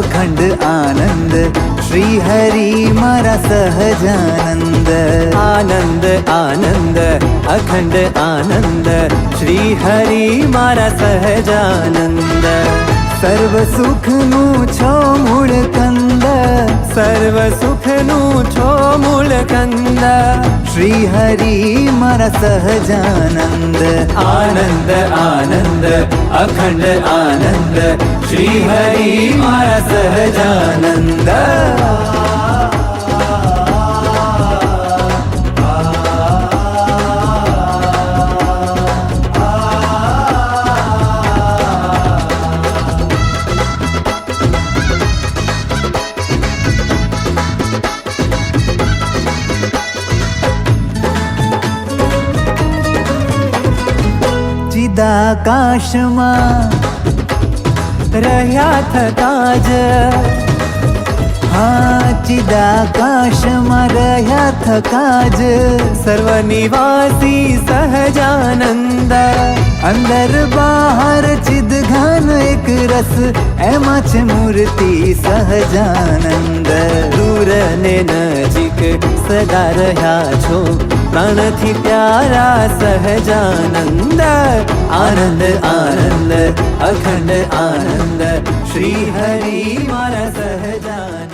अखंड आनंद श्री हरि मारा सहजानंद। आनंद आनंद अखंड आनंद श्री हरि मारा सहजानंद। सर्व सुखनु छो मूल कंद, सर्व सुखनु छो मूल कंद। श्री हरि मारा सहजानंद। आनंद आनंद अखंड आनंद श्री हरि मारा सहजानंद। चिदाकाशમાં રહ્યા થતા જ, હા ચિદાકાશમાં રહ્યા થતા જ સર્વનિવાસી સહજાનંદ। અંદર બહાર ચિદ ઘન એક રસ, એમાં છે મૂર્તિ સહજાનંદ। દૂર ને નજીક સદા રહ્યા છો પ્રાણથી પ્યારા સહજાનંદ। આનંદ આનંદ અખંડ આનંદ શ્રી હરિ મારા સહજાનંદ।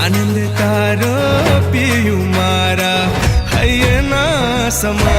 आनंद तारो पियू मारा है ना समा